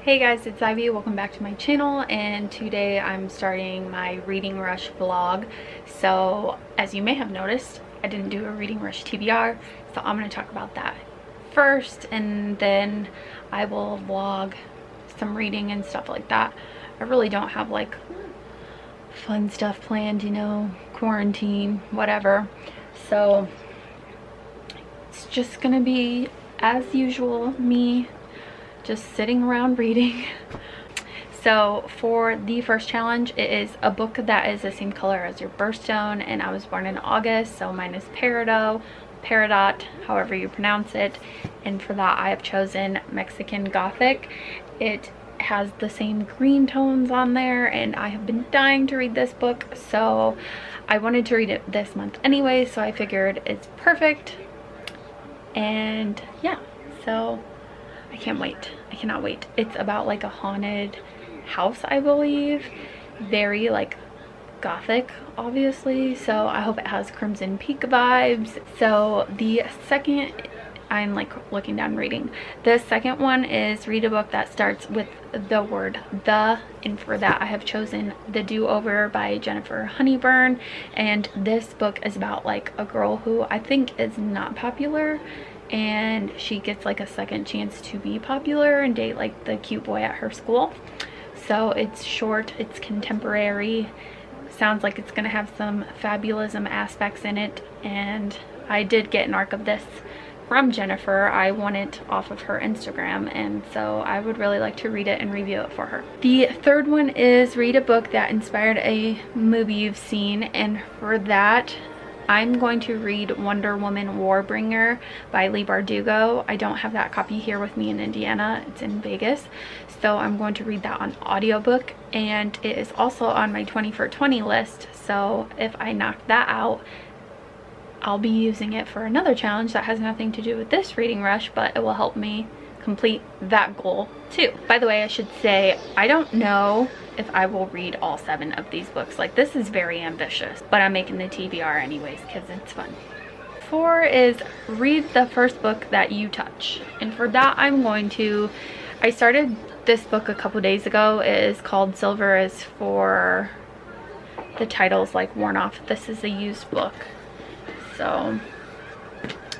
Hey guys, it's Ivy. Welcome back to my channel, and today I'm starting my Reading Rush vlog. So as you may have noticed, I didn't do a Reading Rush TBR, so I'm going to talk about that first, and then I will vlog some reading and stuff like that. I really don't have like fun stuff planned, you know, quarantine, whatever. So it's just gonna be as usual, me just sitting around reading. So for the first challenge, it is a book that is the same color as your birthstone, and I was born in August, so mine is Peridot, however you pronounce it. And for that I have chosen Mexican Gothic. It has the same green tones on there, and I have been dying to read this book, so I wanted to read it this month anyway, so I figured it's perfect. And yeah, so I can't wait. I cannot wait. It's about like a haunted house, I believe. Very like gothic, obviously, so I hope it has Crimson Peak vibes. So the second, I'm like looking down reading, the second one is read a book that starts with the word the, and for that I have chosen The Do-Over by Jennifer Honeyburn. And this book is about like a girl who I think is not popular, and she gets like a second chance to be popular and date like the cute boy at her school. So it's short, it's contemporary, sounds like it's gonna have some fabulism aspects in it, and I did get an arc of this from Jennifer. I won it off of her Instagram, and so I would really like to read it and review it for her. The third one is read a book that inspired a movie you've seen, and for that I'm going to read Wonder Woman Warbringer by Leigh Bardugo. I don't have that copy here with me in Indiana, it's in Vegas, so I'm going to read that on audiobook, and it is also on my 20 for 20 list, so if I knock that out, I'll be using it for another challenge that has nothing to do with this Reading Rush, but it will help me complete that goal too. By the way, I should say, I don't know if I will read all 7 of these books. Like, this is very ambitious, but I'm making the TBR anyways because it's fun. 4 is read the first book that you touch, and for that I started this book a couple days ago. It is called Silver is for, the title's like worn off. This is a used book. So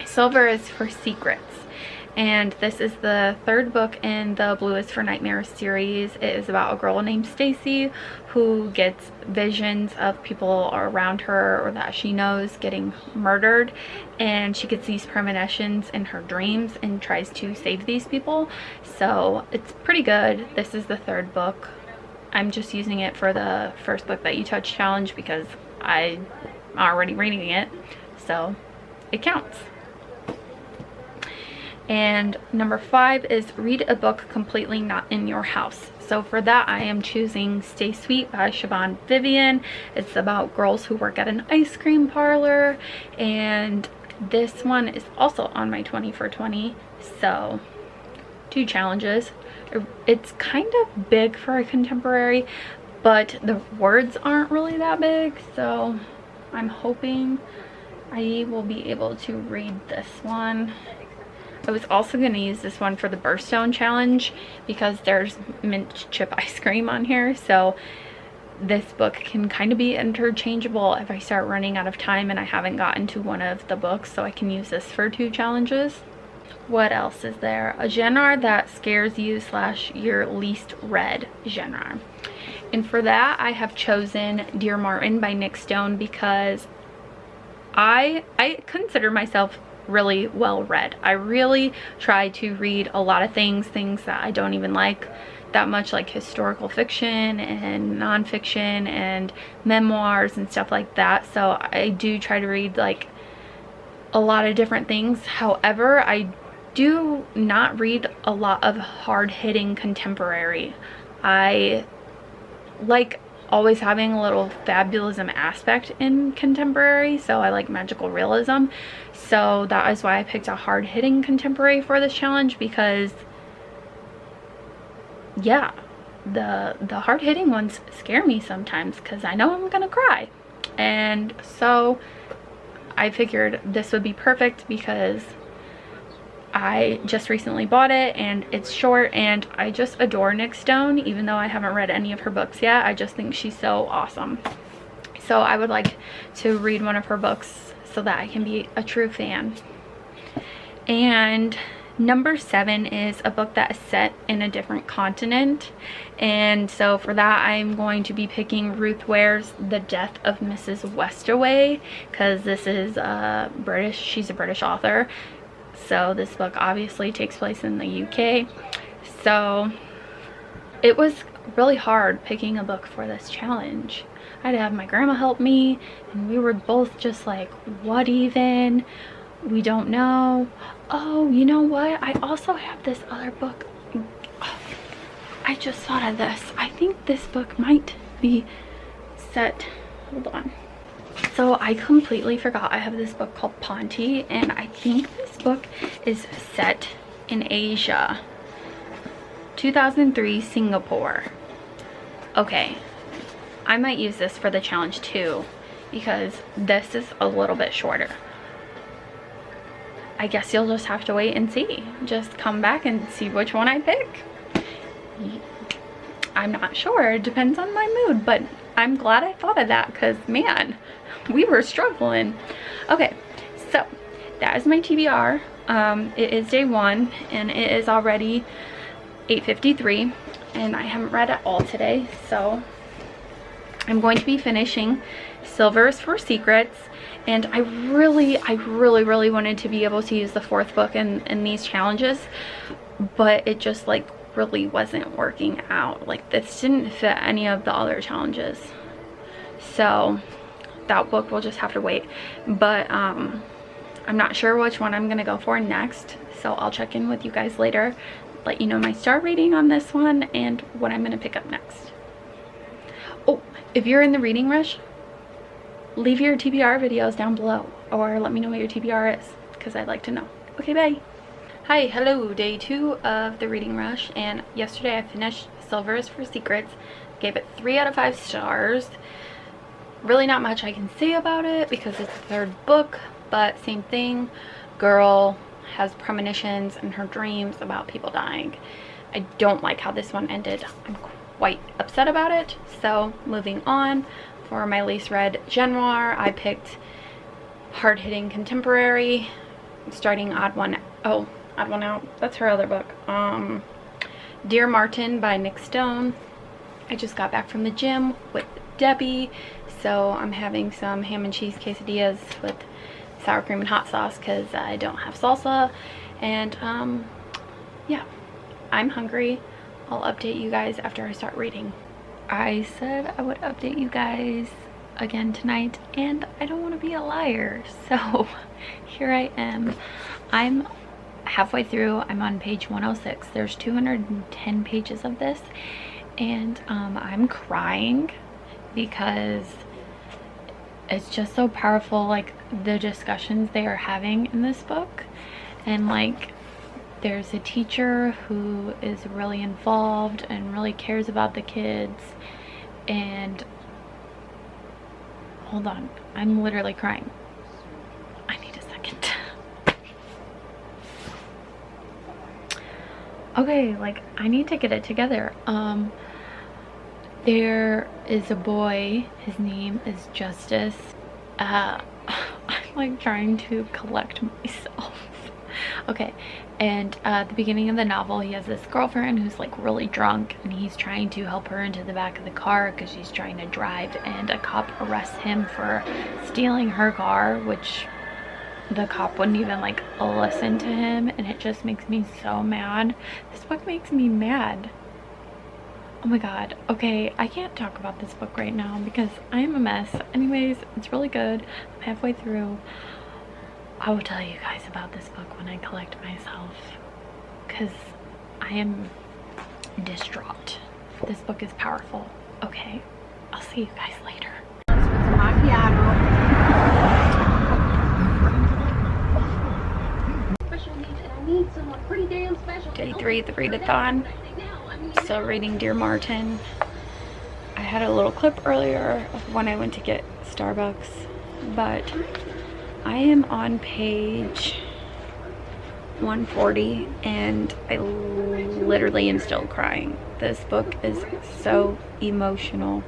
Silver is for Secrets, and this is the 3rd book in the Blue is for Nightmares series. It is about a girl named Stacy who gets visions of people around her or that she knows getting murdered, and she gets these premonitions in her dreams and tries to save these people. So it's pretty good. This is the 3rd book. I'm just using it for the first book that you touch challenge because I'm already reading it, so it counts. And number 5 is read a book completely not in your house. So for that I am choosing Stay Sweet by Siobhan Vivian. It's about girls who work at an ice cream parlor, and this one is also on my 20 for 20, so 2 challenges. It's kind of big for a contemporary, but the words aren't really that big, so I'm hoping I will be able to read this one. I was also going to use this one for the birthstone challenge because there's mint chip ice cream on here, so this book can kind of be interchangeable if I start running out of time and I haven't gotten to one of the books, so I can use this for 2 challenges. What else is there? A genre that scares you / your least read genre. And for that I have chosen Dear Martin by Nick Stone because I consider myself really well read. I really try to read a lot of things that I don't even like that much, like historical fiction and nonfiction and memoirs and stuff like that. So I do try to read like a lot of different things. However, I do not read a lot of hard-hitting contemporary. I like always having a little fabulism aspect in contemporary, so I like magical realism. So that is why I picked a hard-hitting contemporary for this challenge, because yeah, the hard-hitting ones scare me sometimes because I know I'm gonna cry, and so I figured this would be perfect because I just recently bought it and it's short, and I just adore Nick Stone. Even though I haven't read any of her books yet, I just think she's so awesome. So I would like to read one of her books so that I can be a true fan. And number 7 is a book that is set in a different continent, and so for that I'm going to be picking Ruth Ware's The Death of Mrs. Westaway, because this is she's a British author, so this book obviously takes place in the UK. So it was really hard picking a book for this challenge. I had to have my grandma help me, and we were both just like, what even? We don't know. Oh, you know what? I also have this other book. Oh, I just thought of this. I think this book might be set. Hold on. So I completely forgot I have this book called Ponty, and I think this book is set in Asia. 2003 Singapore. Okay. I might use this for the challenge too, because this is a little bit shorter. I guess you'll just have to wait and see. Just come back and see which one I pick. I'm not sure. It depends on my mood, but I'm glad I thought of that, because man, we were struggling. Okay, so that is my TBR. It is day 1 and it is already 8:53 and I haven't read at all today, so I'm going to be finishing Silver is for Secrets. And I really wanted to be able to use the 4th book in these challenges, but it just like really wasn't working out. Like this didn't fit any of the other challenges, so that book will just have to wait. But I'm not sure which one I'm gonna go for next, so I'll check in with you guys later, let you know my star rating on this one and what I'm gonna pick up next. Oh, if you're in the reading rush, leave your TBR videos down below, or let me know what your TBR is, because I'd like to know. Okay, bye. Hi, hello, day 2 of the reading rush, and yesterday I finished Silver is for Secrets. Gave it 3 out of 5 stars. Really not much I can say about it because it's the 3rd book, but same thing. Girl has premonitions in her dreams about people dying. I don't like how this one ended. I'm quite upset about it, so moving on. For my least read genre, I picked hard-hitting contemporary, starting Odd One Out. That's her other book. Dear Martin by Nick Stone. I just got back from the gym with Debbie, so I'm having some ham and cheese quesadillas with sour cream and hot sauce because I don't have salsa. And yeah, I'm hungry. I'll update you guys after I start reading. I said I would update you guys again tonight, and I don't want to be a liar, so here I am. I'm halfway through. I'm on page 106. There's 210 pages of this, and I'm crying because it's just so powerful, like the discussions they are having in this book. And like, there's a teacher who is really involved and really cares about the kids. And hold on, I'm literally crying. I need a second. Okay, like I need to get it together. There is a boy, his name is Justice. I'm like trying to collect myself. Okay, and at the beginning of the novel, he has this girlfriend who's like really drunk, and he's trying to help her into the back of the car because she's trying to drive, and a cop arrests him for stealing her car, which the cop wouldn't even like listen to him, and it just makes me so mad. This book makes me mad. Oh my god. Okay, I can't talk about this book right now because I am a mess. Anyways, it's really good. I'm halfway through. I will tell you guys about this book when I collect myself, because I am distraught. This book is powerful. Okay, I'll see you guys later. Day 3 of the readathon. Still reading Dear Martin. I had a little clip earlier of when I went to get Starbucks, but I am on page 1:40 and I literally am still crying. This book is so emotional.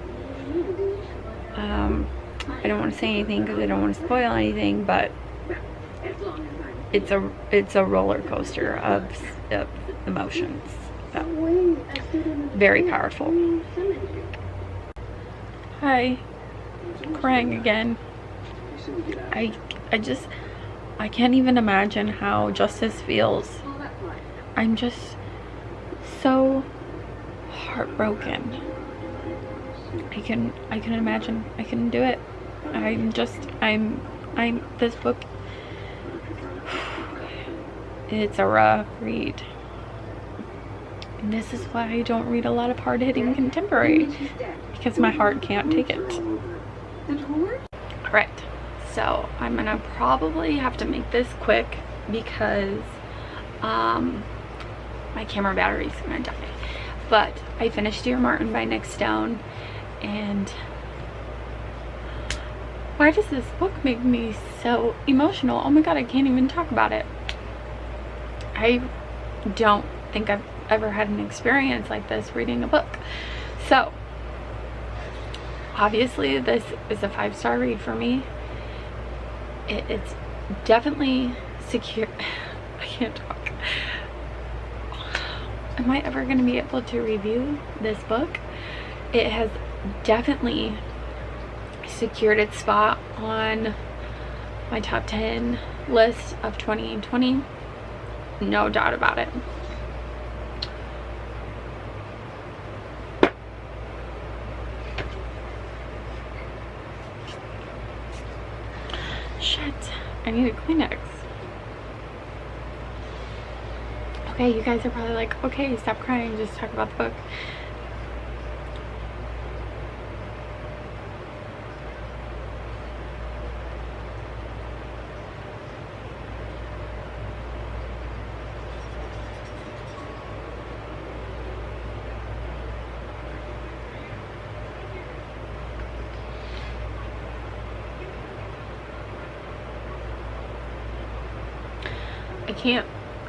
I don't want to say anything because I don't want to spoil anything, but it's a roller coaster of emotions. So, very powerful. Hi, crying again. I can't even imagine how Justice feels. I'm just so heartbroken. I can imagine. I can do it. This book, it's a rough read. And this is why I don't read a lot of hard-hitting contemporary, because my heart can't take it. Alright, so I'm gonna probably have to make this quick because my camera battery's gonna die. But I finished Dear Martin by Nick Stone, and why does this book make me so emotional? Oh my god, I can't even talk about it. I don't think I've ever had an experience like this reading a book. So obviously this is a 5-star read for me. It's definitely secure. I can't talk. Am I ever going to be able to review this book? It has definitely secured its spot on my top 10 list of 2020. No doubt about it. Shit, I need a Kleenex. Okay, you guys are probably like, okay, stop crying, just talk about the book.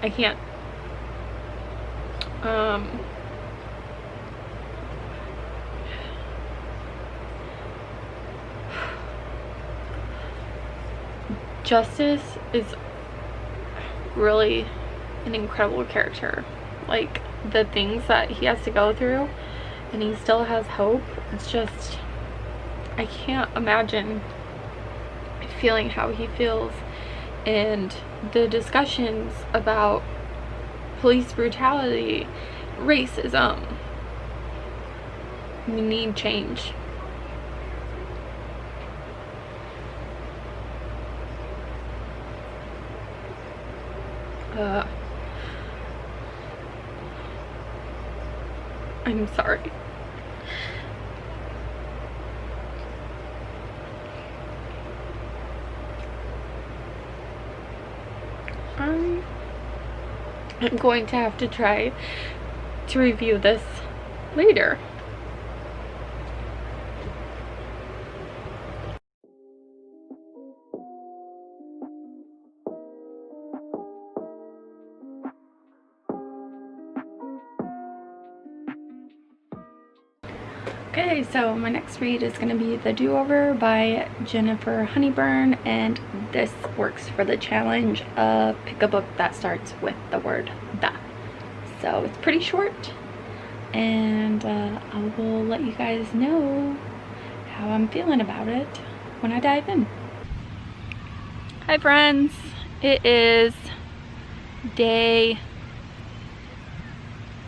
I can't. Justice is really an incredible character. Like, the things that he has to go through and he still has hope. It's just, I can't imagine feeling how he feels. And the discussions about police brutality, racism, we need change. I'm sorry. I'm going to have to try to review this later. Okay, so my next read is going to be The Do-Over by Jennifer Honeyburn, and this works for the challenge of pick a book that starts with the word the. So it's pretty short, and I will let you guys know how I'm feeling about it when I dive in. Hi friends, it is day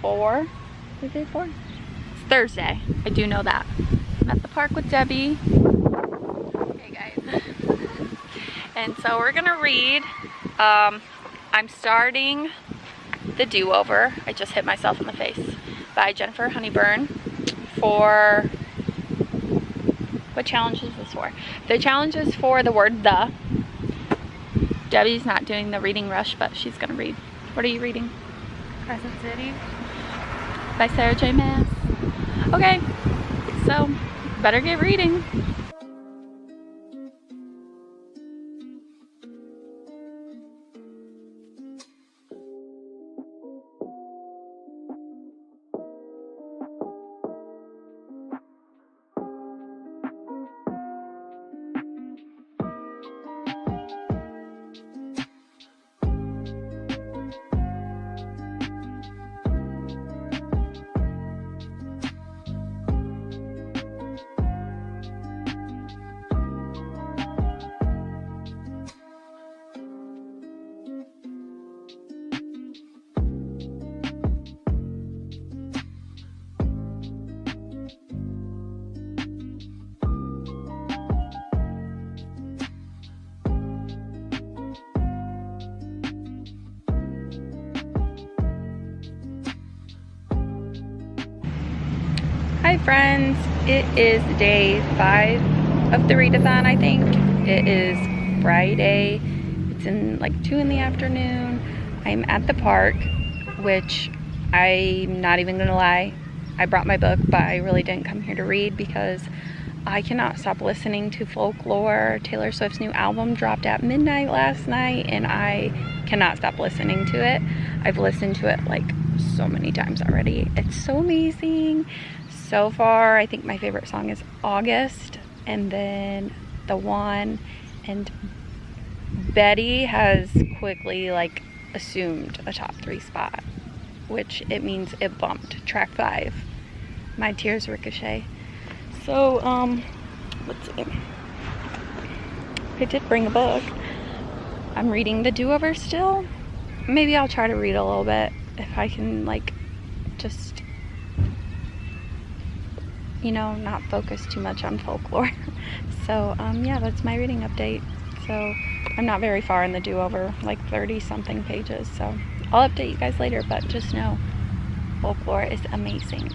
4. Is it day 4? Thursday, I do know that. I'm at the park with Debbie. Hey guys. And so we're gonna read, I'm starting The Do-Over, I just hit myself in the face, by Jennifer Honeyburn. For, what challenge is this for? The challenge is for the word the. Debbie's not doing the reading rush, but she's gonna read. What are you reading? Crescent City by Sarah J. Maas. Okay, so better get reading. Hi friends, it is day 5 of the readathon, I think. It is Friday. It's in like 2 in the afternoon. I'm at the park, which I'm not even gonna lie, I brought my book, but I really didn't come here to read because I cannot stop listening to folklore. Taylor Swift's new album dropped at midnight last night and I cannot stop listening to it. I've listened to it like so many times already. It's so amazing. So far, I think my favorite song is August, and then The One, and Betty has quickly like assumed a top 3 spot, which it means it bumped track 5, My Tears Ricochet. So let's see, I did bring a book. I'm reading The Do-Over still. Maybe I'll try to read a little bit if I can, like, just, you know, not focus too much on folklore. So yeah, that's my reading update. So I'm not very far in The Do-Over, like 30 something pages, so I'll update you guys later, but just know folklore is amazing.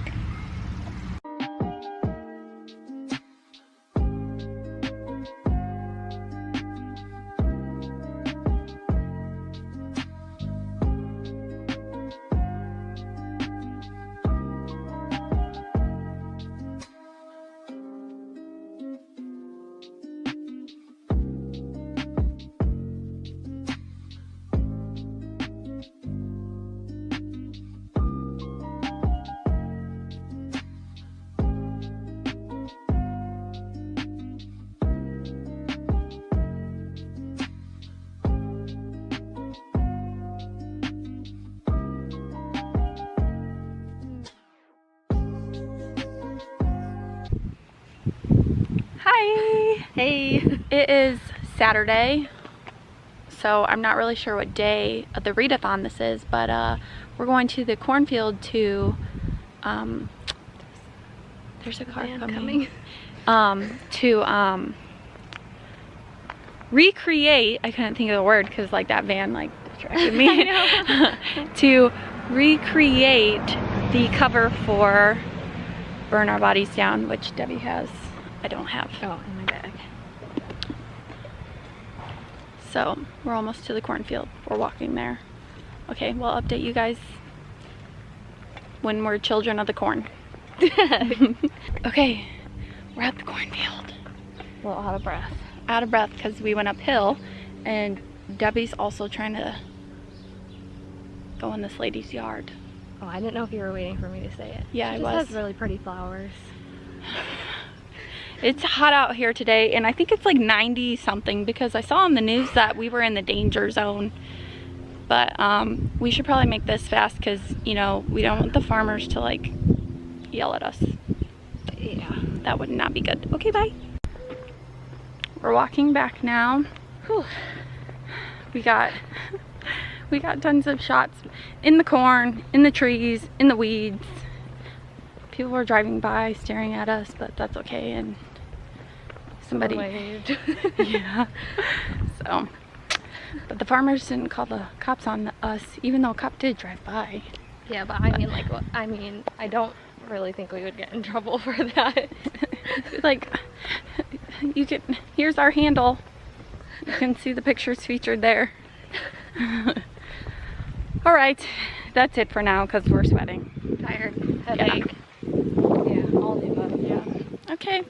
Hi! Hey! It is Saturday, so I'm not really sure what day of the readathon this is, but we're going to the cornfield to, there's a car coming. To recreate, I couldn't think of the word because like that van like distracted me. To recreate the cover for Burn Our Bodies Down, which Debbie has. I don't have. Oh, in my bag. So we're almost to the cornfield. We're walking there. Okay, we'll update you guys when we're children of the corn. Okay, we're at the cornfield. A little out of breath. Out of breath because we went uphill, and Debbie's also trying to go in this lady's yard. Oh, I didn't know if you were waiting for me to say it. Yeah, she I was. Has really pretty flowers. It's hot out here today, and I think it's like 90 something because I saw on the news that we were in the danger zone. But we should probably make this fast because, you know, we don't want the farmers to like yell at us. Yeah. That would not be good. Okay, bye. We're walking back now. Whew. We got tons of shots in the corn, in the trees, in the weeds. People were driving by staring at us, but that's okay. And somebody waved. Yeah. So, but the farmers didn't call the cops on us, even though a cop did drive by. Yeah, but I mean, like, I don't really think we would get in trouble for that. Like, you can, here's our handle. You can see the pictures featured there. All right, that's it for now because we're sweating. Tired, headache. Yeah, all the above. Yeah. Okay.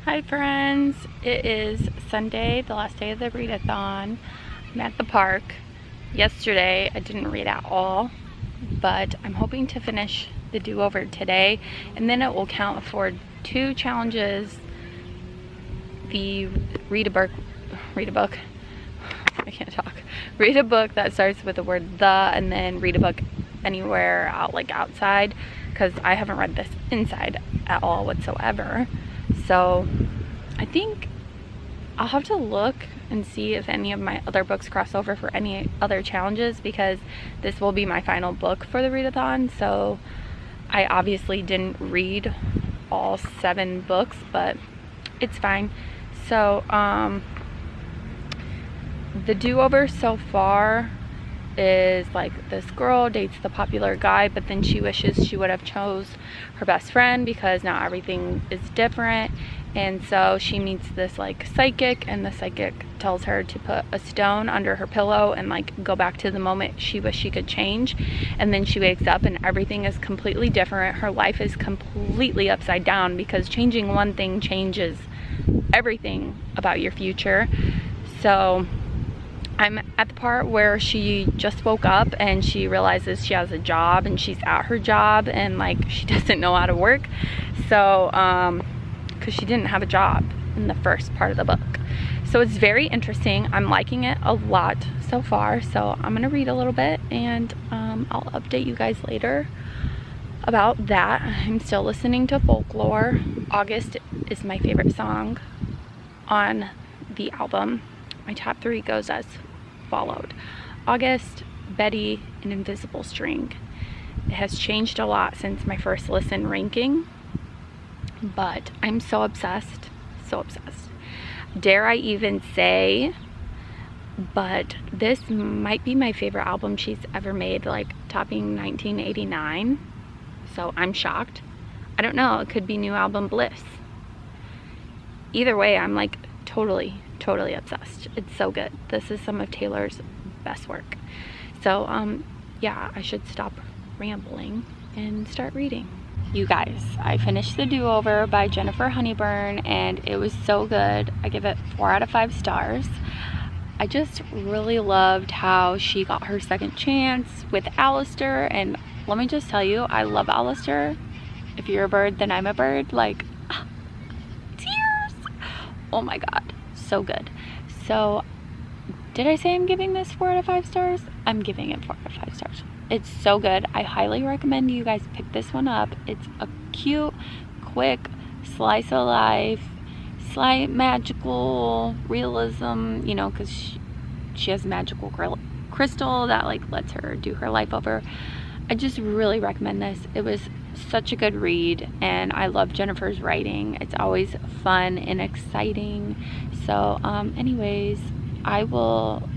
Hi friends, it is Sunday, the last day of the readathon. I'm at the park. Yesterday I didn't read at all, but I'm hoping to finish the Do-Over today, and then it will count for 2 challenges. The read a book, I can't talk. Read a book that starts with the word the, and then read a book anywhere out, like outside, because I haven't read this inside at all whatsoever. So I think I'll have to look and see if any of my other books cross over for any other challenges, because this will be my final book for the readathon. So I obviously didn't read all 7 books, but it's fine. So the Do-Over so far is like this girl dates the popular guy, but then she wishes she would have chose her best friend because now everything is different. And so she meets this like psychic, and the psychic tells her to put a stone under her pillow and like go back to the moment she wished she could change. And then she wakes up and everything is completely different. Her life is completely upside down because changing one thing changes everything about your future. So I'm at the part where she just woke up and she realizes she has a job and she's at her job and like she doesn't know how to work. So because she didn't have a job in the first part of the book. So it's very interesting. I'm liking it a lot so far. So I'm gonna read a little bit and I'll update you guys later about that. I'm still listening to Folklore. August is my favorite song on the album. My top 3 goes as followed: August, Betty, and Invisible String. It has changed a lot since my first listen ranking, but I'm so obsessed, so obsessed. Dare I even say, but this might be my favorite album she's ever made, like topping 1989. So I'm shocked. I don't know, it could be new album Bliss. Either way, I'm like totally obsessed. It's so good. This is some of Taylor's best work. So yeah, I should stop rambling and start reading. You guys, I finished The Do-Over by Jennifer Honeyburn and it was so good. I give it 4 out of 5 stars. I just really loved how she got her second chance with Alistair, and let me just tell you, I love Alistair. If you're a bird, then I'm a bird. Like, tears. Oh my god, so good. So did I say I'm giving this 4 out of 5 stars? I'm giving it 4 out of 5 stars. It's so good. I highly recommend you guys pick this one up. It's a cute, quick slice of life, slight magical realism, you know, because she has a magical crystal that like lets her do her life over. I just really recommend this. It was such a good read and I love Jennifer's writing. It's always fun and exciting. So anyways, I will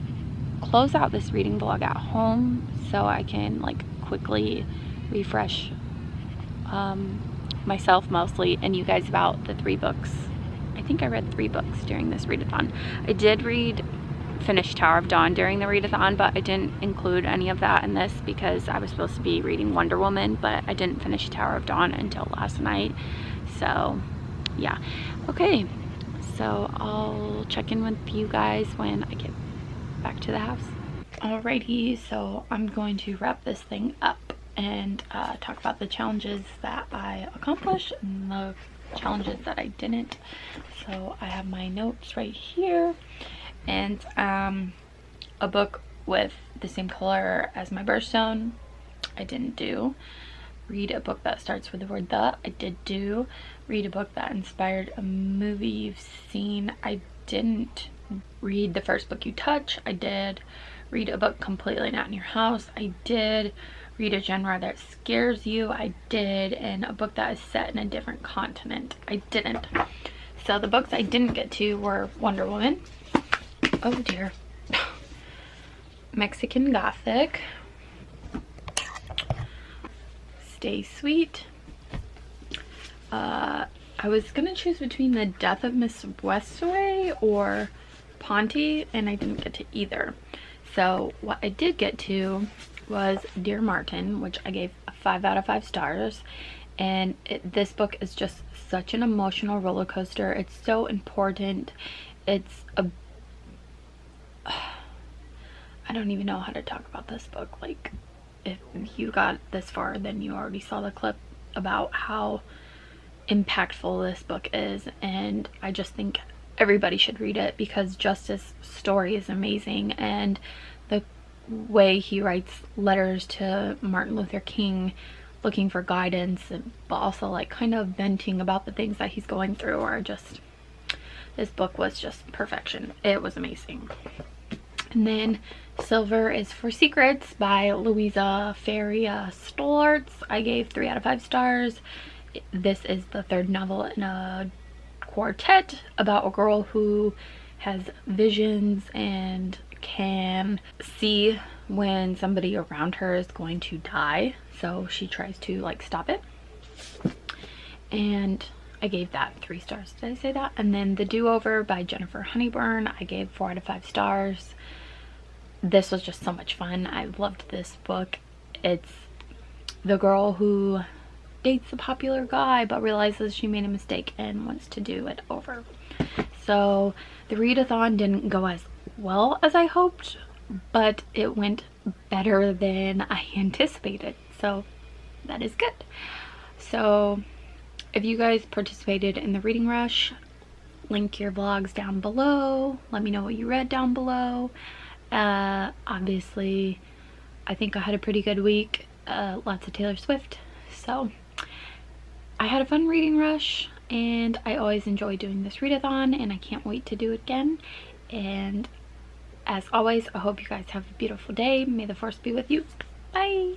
close out this reading vlog at home so I can like quickly refresh myself mostly and you guys about the 3 books. I think I read 3 books during this readathon. I did finish Tower of Dawn during the readathon, but I didn't include any of that in this because I was supposed to be reading Wonder Woman, but I didn't finish Tower of Dawn until last night. So yeah, okay, so I'll check in with you guys when I get back to the house. Alrighty, so I'm going to wrap this thing up and talk about the challenges that I accomplished and the challenges that I didn't. So I have my notes right here, and a book with the same color as my birthstone I didn't do. Read a book that starts with the word the, I did do. Read a book that inspired a movie you've seen, I didn't. Read the first book you touch, I did. Read a book completely not in your house, I did. Read a genre that scares you, I did. And a book that is set in a different continent, I didn't. So the books I didn't get to were Wonder Woman, oh dear, Mexican Gothic, Stay Sweet. I was gonna choose between The Death of Miss Westaway or Ponty, and I didn't get to either. So what I did get to was Dear Martin, which I gave a 5 out of 5 stars. And this book is just such an emotional roller coaster. It's so important. It's a I don't even know how to talk about this book. Like, if you got this far, then you already saw the clip about how impactful this book is, and I just think everybody should read it because Justice's story is amazing, and the way he writes letters to Martin Luther King looking for guidance, but also like kind of venting about the things that he's going through are just, this book was just perfection. It was amazing. And then Silver is for Secrets by Louisa Faria Stollarts. I gave 3 out of 5 stars. This is the 3rd novel in a quartet about a girl who has visions and can see when somebody around her is going to die, so she tries to like stop it. And I gave that 3 stars. Did I say that? And then The Do-Over by Jennifer Honeyburn, I gave 4 out of 5 stars. This was just so much fun. I loved this book. It's the girl who dates a popular guy but realizes she made a mistake and wants to do it over. So the readathon didn't go as well as I hoped, but it went better than I anticipated, so that is good. So if you guys participated in the reading rush, link your vlogs down below. Let me know what you read down below. Obviously I think I had a pretty good week. Lots of Taylor Swift, so I had a fun reading rush, and I always enjoy doing this readathon, and I can't wait to do it again. And as always, I hope you guys have a beautiful day. May the force be with you. Bye.